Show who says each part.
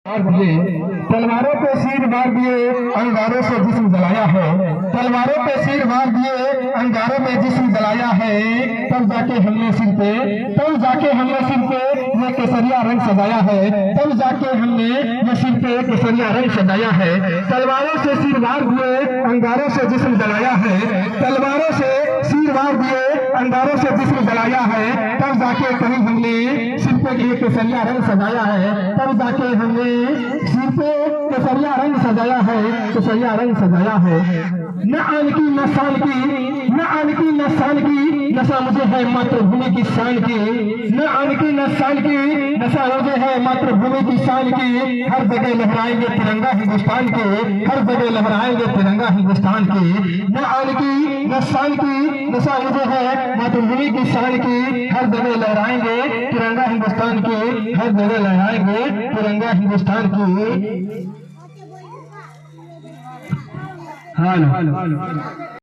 Speaker 1: तलवारों पे सिर मार दिए अंगारों से जिस्म जलाया है। तलवारों पे सिर मार दिए अंगारों में जिस्म जलाया है। तब जाके हमने सिर पे ये केसरिया रंग सजाया है। तब जाके हमने ये सिर पे केसरिया रंग सजाया है। तलवारों से सिर मार दिए अंगारों से जिस्म जलाया है। तलवारों से सिर मार दिए अंगारों से जिस्म जलाया है। तब जाके कहीं हमने सिर पे ये केसरिया रंग सजाया है। तब जाके हमने सिर पे केसरिया रंग सजाया है। केसरिया रंग सजाया है। न आन की न शान की नशा मुझे है मातृभूमि की शान की। न आन की न शान की नशा मुझे है मातृभूमि की शान की। हर जगह लहराएंगे तिरंगा हिंदुस्तान के। हर जगह लहराएंगे तिरंगा हिंदुस्तान के। न आन की न शान की नशा मुझे है मातृभूमि की शान की। हर जगह लहराएंगे तिरंगा हिंदुस्तान के। हर जगह लहराएंगे तिरंगा हिंदुस्तान की। हाँ